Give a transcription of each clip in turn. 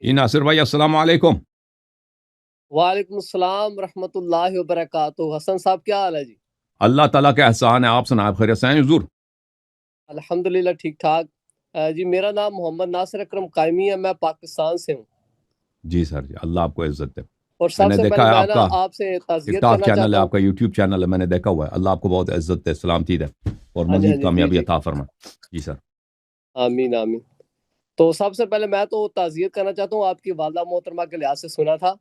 جی ناصر بھائی السلام علیکم۔ وعلیکم السلام ورحمۃ اللہ وبرکاتہ۔ حسن صاحب کیا حال ہے جی؟ اللہ تعالیٰ کے احسان ہے، آپ سنا آپ خیریت سے ہیں حضور؟ الحمدللہ ٹھیک ٹھاک۔ جی میرا نام محمد ناصر اکرم قائمی ہے، میں پاکستان سے ہوں۔ جی سر جی، اللہ آپ کو عزت دے۔ اور میں سب نے سے پہلے دیکھا ہے میں آپ نا کا آپ سے تعزیت افطار کرنا چینل ہے، چاہتا ہوں۔ آپ کا یوٹیوب چینل ہے، میں نے دیکھا ہوا ہے۔ اللہ آپ کو بہت عزت دے، سلامتی دے اور ہاں جی مزید جی کامیابی جی، عطا فرمائے۔ جی سر۔ آمین آمین۔ تو سب سے پہلے میں تو تعزیت کرنا چاہتا ہوں، آپ کی والدہ محترمہ کے لحاظ سے سنا تھا،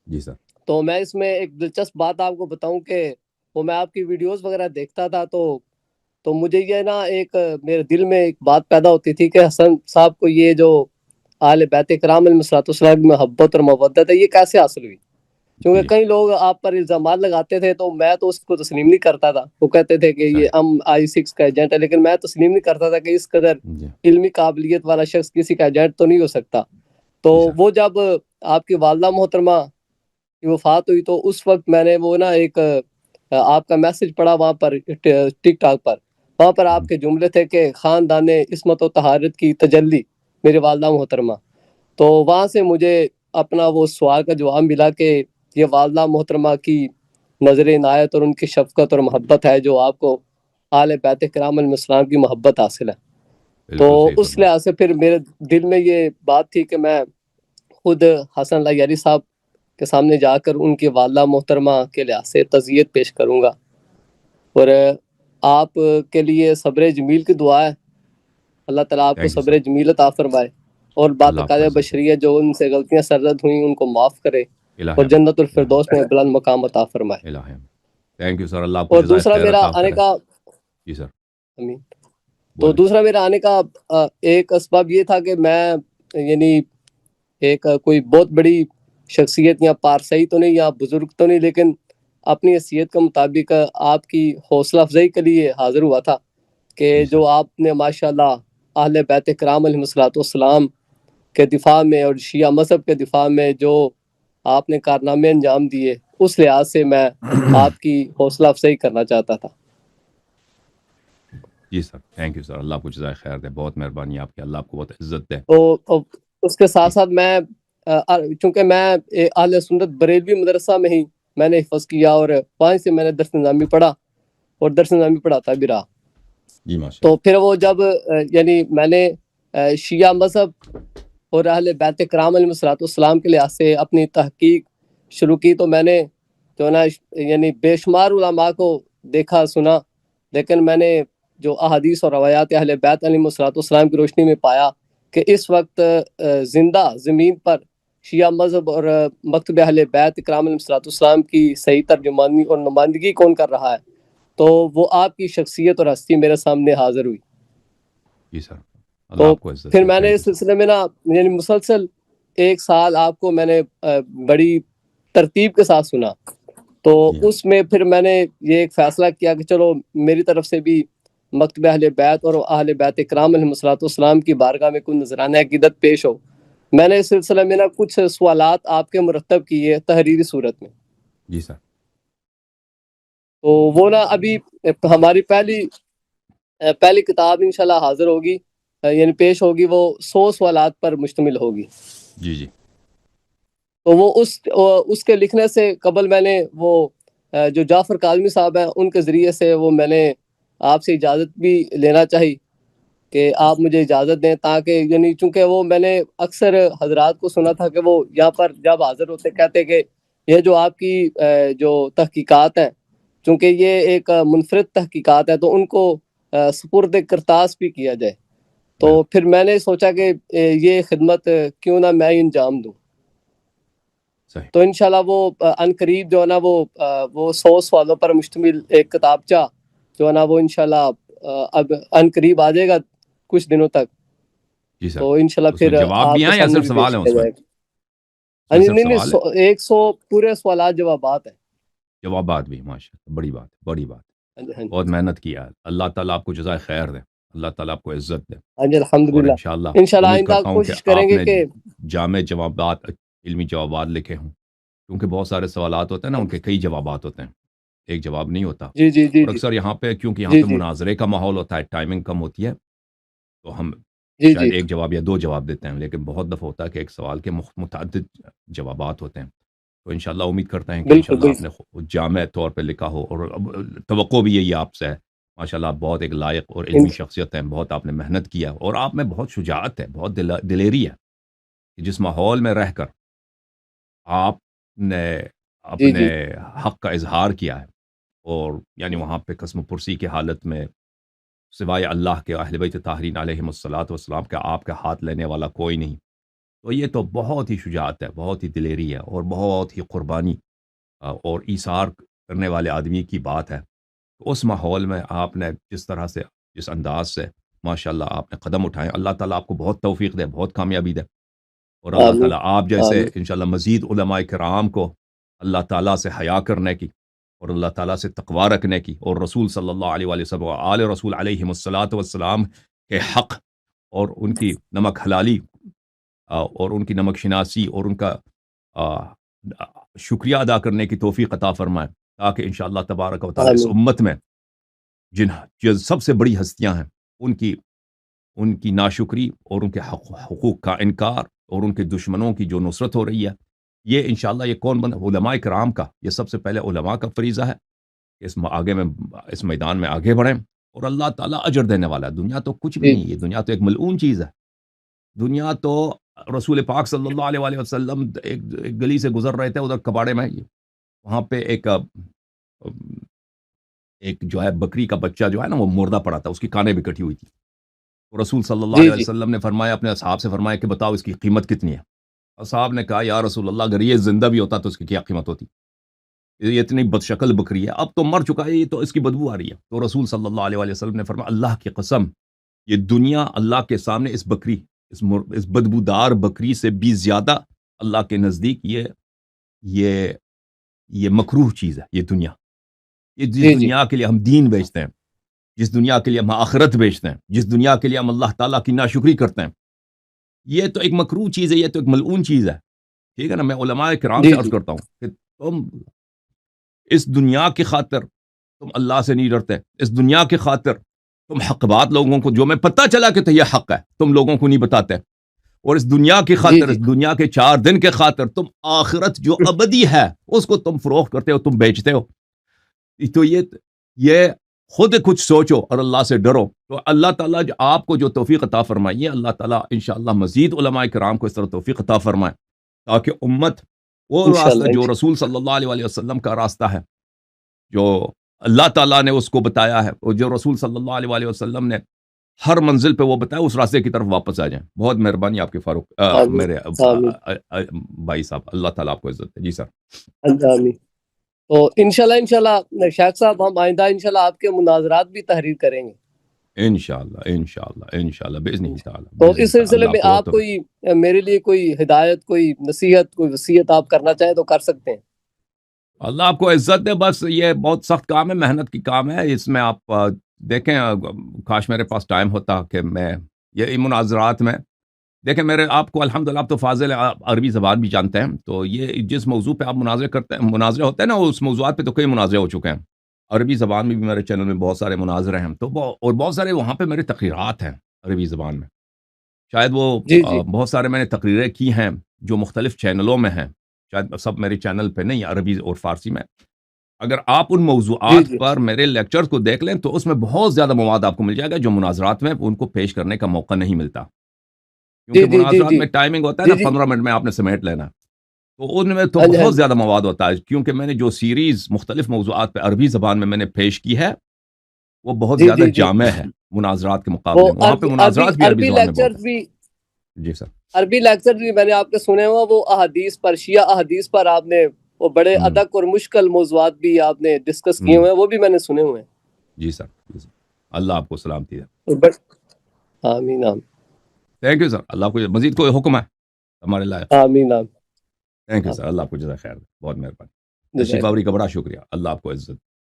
جی سر۔ تو میں اس میں ایک دلچسپ بات آپ کو بتاؤں کہ وہ میں آپ کی ویڈیوز وغیرہ دیکھتا تھا، تو مجھے یہ نا ایک میرے دل میں ایک بات پیدا ہوتی تھی کہ حسن صاحب کو یہ جو اہل بیت کرام علیہ الصلوۃ والسلام کی محبت اور مودت ہے، یہ کیسے حاصل ہوئی؟ کیونکہ جی کئی لوگ آپ پر الزامات لگاتے تھے، تو میں تو اس کو تسلیم نہیں کرتا تھا۔ وہ کہتے تھے کہ یہ صحیح۔ MI6 کا ایجنٹ ہے، لیکن میں تسلیم نہیں کرتا تھا کہ اس قدر جی علمی قابلیت والا شخص کسی کا ایجنٹ تو نہیں ہو سکتا۔ تو جی سر۔ وہ جب آپ کی والدہ محترمہ کی وفات ہوئی، تو اس وقت میں نے وہ نا ایک آپ کا میسج پڑھا وہاں پر ٹک ٹاک پر، وہاں پر آپ کے جملے تھے کہ خاندان عصمت و طہارت کی تجلی میری والدہ محترمہ۔ تو وہاں سے مجھے اپنا وہ سوال کا جواب ملا کہ یہ والدہ محترمہ کی نظر عنایت اور ان کی شفقت اور محبت ہے جو آپ کو آل بیت کرام علیہ السلام کی محبت حاصل ہے۔ تو بالکل صحیح اس فرمایا۔ لحاظ سے پھر میرے دل میں یہ بات تھی کہ میں خود حسن اللہ یاری صاحب کے سامنے جا کر ان کی والدہ محترمہ کے لحاظ سے تعزیت پیش کروں گا، اور آپ کے لیے صبر جمیل کی دعا ہے، اللہ تعالیٰ آپ کو تھینک یو سر۔ صبر جمیل عطا فرمائے، اور اللہ آپ کو باتقاضۂ عزت دے۔ بشریہ جو ان سے غلطیاں سرزد ہوئیں ان کو معاف کرے، الہ اور آمین۔ جنت الہ الفردوس میں بلند مقام عطا فرمائے۔ الہ آمین۔ تھینک یو سر، اللہ آپ کو اور جزائے دوسرا خیر میرا عطا آنے کرے۔ کا جی سر امین تو بولیں۔ دوسرا میرا آنے کا ایک اسباب یہ تھا کہ میں یعنی ایک کوئی بہت بڑی شخصیت یا پارسائی تو نہیں یا بزرگ تو نہیں، لیکن اپنی حیثیت کے مطابق آپ کی حوصلہ افزائی کے لیے حاضر ہوا تھا کہ جی سر۔ جو آپ نے ماشاءاللہ اہل بیت کرام علیہ الصلوۃ والسلام کے دفاع میں اور شیعہ مذہب کے دفاع میں جو آپ نے کارنامے انجام دیے، اس لحاظ سے میں آپ کی حوصلہ افزائی کرنا چاہتا تھا۔ جی سر تھینک یو سر، اللہ آپ کو جزائے خیر دے، بہت مہربانی آپ کی، اللہ آپ کو بہت عزت دے۔ تو اس کے جی ساتھ ساتھ میں چونکہ میں اہل سنت بریلوی مدرسہ میں ہی میں نے حفظ کیا، اور وہیں سے میں نے درس نظامی پڑھا اور درس نظامی پڑھاتا بھی رہا۔ جی ماشاء تو اللہ۔ پھر وہ جب یعنی میں نے شیعہ مذہب اور اہل بیت کرام علیہ الصلوۃ والسلام کے لحاظ سے اپنی تحقیق شروع کی، تو میں نے جو نا یعنی بے شمار علماء کو دیکھا سنا، لیکن میں نے جو احادیث اور روایات اہل بیت علیہ الصلوۃ والسلام کی روشنی میں پایا کہ اس وقت زندہ زمین پر شیعہ مذہب اور مکتب اہل بیت کرام علیہ الصلوۃ والسلام کی صحیح ترجمانی اور نمائندگی کون کر رہا ہے، تو وہ آپ کی شخصیت اور ہستی میرے سامنے حاضر ہوئی۔ جی سر اللہ تو آپ کو عزت پھر دے، میں نے تھینک اس یو سر۔ سلسلے میں نا یعنی مسلسل ایک سال آپ کو میں نے بڑی ترتیب کے ساتھ سنا، تو جی ہاں اس میں پھر میں نے یہ ایک فیصلہ کیا کہ چلو میری طرف سے بھی مکتب اہل بیت اور اہل بیت کرام علیہ الصلوۃ والسلام کی بارگاہ میں کوئی نذرانہ عقیدت پیش ہو۔ میں نے اس سلسلے میں نا کچھ سوالات آپ کے مرتب کیے تحریری صورت میں، جی سر۔ تو وہ نا ابھی ہماری پہلی کتاب انشاءاللہ حاضر ہوگی، یعنی پیش ہوگی، وہ 100 سوالات پر مشتمل ہوگی۔ جی جی تو وہ اس کے لکھنے سے قبل میں نے وہ جو جعفر کاظمی صاحب ہیں ان کے ذریعے سے وہ میں نے آپ سے اجازت بھی لینا چاہی کہ آپ مجھے اجازت دیں، تاکہ یعنی چونکہ وہ میں نے اکثر حضرات کو سنا تھا کہ وہ یہاں پر جب حاضر ہوتے کہتے کہ یہ جو آپ کی جو تحقیقات ہیں، چونکہ یہ ایک منفرد تحقیقات ہے، تو ان کو سپرد کرتاس بھی کیا جائے۔ تو بالکل پھر میں نے سوچا کہ یہ خدمت کیوں نہ میں انجام دوں۔ صحیح۔ تو انشاءاللہ وہ عنقریب جو ہے نا وہ 100 سوالوں پر مشتمل ایک کتابچہ جو ہے نا وہ انشاءاللہ اب عنقریب آ جائے گا کچھ دنوں تک، جی سر تو انشاءاللہ اس میں پھر جواب آپ بھی کے ہیں یا سامنے صرف بھی سوال پیش ہیں کیا اس میں؟ جائے گا۔ اس ہاں میں جی، صرف نہیں سوال ہے؟ نہیں 100 پورے سوالات جوابات ہیں۔ جوابات بھی، ماشاء اللہ بڑی بات ہے، بڑی بات ہے، ہاں جی ہاں جی بہت محنت کیا ہے، اللہ تعالیٰ آپ کو جزائے خیر دے، اللہ تعالیٰ آپ کو عزت دے، ہاں جی، اور الحمدللہ۔ انشاءاللہ انشاءاللہ امید آئندہ کرتا ہوں کہ کوشش کریں آپ گے نے کہ جامع جوابات، علمی جوابات لکھے ہوں، کیونکہ بہت سارے سوالات ہوتے ہیں نا، ان کے کئی جوابات ہوتے ہیں، ایک جواب نہیں ہوتا، جی جی جی اور جی اکثر یہاں پہ کیونکہ یہاں جی پہ جی مناظرے کا ماحول ہوتا ہے، ٹائمنگ کم ہوتی ہے، تو ہم جی شاید جی ایک جواب یا دو جواب دیتے ہیں، لیکن بہت دفعہ ہوتا ہے کہ ایک سوال کے متعدد جوابات ہوتے ہیں۔ تو انشاءاللہ امید کرتے ہیں کہ بالکل انشاءاللہ آپ بالکل نے جامع طور پہ لکھا ہو، اور توقع بھی یہی آپ سے ہے۔ ماشاءاللہ آپ بہت ایک لائق اور علمی ان- شخصیت ہیں، بہت آپ نے محنت کیا، اور آپ میں بہت شجاعت ہے، بہت دلیری ہے کہ جس ماحول میں رہ کر آپ نے جی اپنے جی حق کا اظہار کیا ہے، اور یعنی وہاں پہ قسم پرسی کی حالت میں سوائے اللہ کے اہل بیت طاہرین علیہم الصلاۃ والسلام کے آپ کا ہاتھ لینے والا کوئی نہیں۔ تو یہ تو بہت ہی شجاعت ہے، بہت ہی دلیری ہے، اور بہت ہی قربانی اور ایثار کرنے والے آدمی کی بات ہے۔ اس ماحول میں آپ نے جس طرح سے، جس انداز سے ماشاءاللہ آپ نے قدم اٹھائے، اللہ تعالیٰ آپ کو بہت توفیق دے، بہت کامیابی دے، اور اللہ آمین تعالیٰ آپ جیسے آمین انشاءاللہ مزید علماء کرام کو اللہ تعالیٰ سے حیا کرنے کی، اور اللہ تعالیٰ سے تقوی رکھنے کی، اور رسول صلی اللہ علیہ وسلم و آل رسول علیہ الصلاۃ والسلام کے حق اور ان کی نمک حلالی اور ان کی نمک شناسی اور ان کا شکریہ ادا کرنے کی توفیق عطا فرمائے، تاکہ انشاءاللہ تبارک و تعالیٰ اس آمین امت میں جو سب سے بڑی ہستیاں ہیں، ان کی ناشکری اور ان کے حقوق کا انکار اور ان کے دشمنوں کی جو نصرت ہو رہی ہے، یہ انشاءاللہ یہ کون بند علماء کرام کا، یہ سب سے پہلے علماء کا فریضہ ہے کہ اس میدان میں آگے بڑھیں، اور اللہ تعالیٰ اجر دینے والا ہے۔ دنیا تو کچھ بھی جی نہیں ہے، دنیا تو ایک ملعون چیز ہے۔ دنیا تو رسول پاک صلی اللہ علیہ وسلم ایک گلی سے گزر رہے تھے، ادھر کباڑے میں وہاں پہ ایک جو ہے بکری کا بچہ جو ہے نا وہ مردہ پڑا تھا، اس کی کانیں بھی کٹی ہوئی تھی۔ تو رسول صلی اللہ جی علیہ جی وسلم نے فرمایا، اپنے اصحاب سے فرمایا کہ بتاؤ اس کی قیمت کتنی ہے؟ اصحاب نے کہا یا رسول اللہ اگر یہ زندہ بھی ہوتا تو اس کی کیا قیمت ہوتی؟ یہ اتنی بدشکل بکری ہے، اب تو مر چکا ہے، یہ تو اس کی بدبو آ رہی ہے۔ تو رسول صلی اللہ علیہ وسلم نے فرمایا اللہ کی قسم، یہ دنیا اللہ کے سامنے اس بدبودار بکری سے بھی زیادہ اللہ کے نزدیک یہ یہ مکروہ چیز ہے۔ یہ دنیا، یہ جس جی جی دنیا کے لیے ہم دین بیچتے ہیں، جس دنیا کے لیے ہم آخرت بیچتے ہیں، جس دنیا کے لیے ہم اللہ تعالیٰ کی ناشکری کرتے ہیں، یہ تو ایک مکروہ چیز ہے، یہ تو ایک ملعون چیز ہے۔ ٹھیک ہے نا؟ میں علماء کرام جی سے عرض جی کرتا ہوں کہ تم اس دنیا کی خاطر تم اللہ سے نہیں ڈرتے، اس دنیا کی خاطر تم حق بات لوگوں کو، جو میں پتہ چلا کہ تو یہ حق ہے، تم لوگوں کو نہیں بتاتے، اور اس دنیا کی جی خاطر، جی اس دنیا کے 4 دن کے خاطر تم آخرت جو ابدی ہے اس کو تم فروخت کرتے ہو، تم بیچتے ہو۔ تو یہ خود کچھ سوچو اور اللہ سے ڈرو، تو اللہ تعالیٰ آپ کو جو توفیق عطا فرمائیے، اللہ تعالیٰ انشاءاللہ مزید علماء کرام کو اس طرح توفیق عطا فرمائے، تاکہ امت وہ راستہ انشاءاللہ جو رسول صلی اللہ علیہ وسلم کا راستہ ہے، جو اللہ تعالیٰ نے اس کو بتایا ہے، اور جو رسول صلی اللہ علیہ وسلم نے ہر منزل پہ وہ بتایا، اس راستے کی طرف واپس آ جائیں۔ بہت مہربانی آپ کے فاروق آمین میرے آمین بھائی صاحب، اللہ تعالیٰ آپ کو عزت دے۔ جی سر۔ آمین۔ تو انشاءاللہ شیخ صاحب، ہم آئندہ انشاءاللہ آپ کے مناظرات بھی تحریر کریں گے۔ انشاءاللہ باذن تعالیٰ، تو باذن اس تعالیٰ سلسلے اللہ میں آپ کو آپ کوئی میرے لیے کوئی ہدایت، کوئی نصیحت، کوئی وصیت آپ کرنا چاہیں تو کر سکتے ہیں۔ اللہ آپ کو عزت دے۔ بس یہ بہت سخت کام ہے، محنت کی کام ہے، اس میں آپ دیکھیں، کاش میرے پاس ٹائم ہوتا کہ میں یہ مناظرات میں دیکھیں، آپ کو الحمدللہ آپ تو فاضل ہیں، آپ عربی زبان بھی جانتے ہیں، تو یہ جس موضوع پہ آپ مناظرے کرتے ہیں، مناظرے ہوتے ہیں نا، اس موضوعات پہ تو کئی مناظرے ہو چکے ہیں۔ عربی زبان میں بھی میرے چینل میں بہت سارے مناظرے ہیں، تو اور بہت سارے وہاں پہ میرے تقریرات ہیں عربی زبان میں، شاید وہ جی جی بہت سارے میں نے تقریریں کی ہیں جو مختلف چینلوں میں ہیں، شاید سب میرے چینل پہ نہیں، عربی اور فارسی میں۔ اگر آپ ان جی موضوعات جی پر میرے لیکچرز کو دیکھ لیں تو اس میں بہت زیادہ مواد آپ کو مل جائے گا جو مناظرات میں ان کو پیش کرنے کا موقع نہیں ملتا، جی کیونکہ جی جی مناظرات جی میں ٹائمنگ ہوتا ہے جی نا، جی 15 منٹ میں آپ نے سمیٹ لینا، تو ان میں تو ہاں جی ہاں بہت جی زیادہ مواد ہوتا ہے، کیونکہ میں نے جو سیریز مختلف موضوعات پہ عربی زبان میں نے پیش کی ہے وہ بہت جی زیادہ جی جی جامع ہے مناظرات کے وہ مقابلے میں، وہاں پہ عربی عربی مناظرات بھی عربی عربی زبان میں بہت لیکچرز ہے۔ بھی جی سر۔ عربی لیکچر بھی میں نے آپ کے سنے ہوا، وہ احادیث پر، شیعہ احادیث پر آپ نے وہ بڑے ہوں ادق اور مشکل موضوعات بھی آپ نے ڈسکس کیے ہوں ہوئے ہیں، وہ بھی میں نے سنے ہوئے ہیں۔ جی سر، جی سر، اللہ آپ کو سلامتی ہے۔ آمین آمین تھینک یو سر، اللہ کو مزید کوئی حکم ہے ہمارے لائق؟ آمین آمین تھینک یو سر، اللہ آپ کو جزائے خیر دے، بہت مہربانی، جزاک تشریف آوری کا بڑا شکریہ، اللہ آپ کو عزت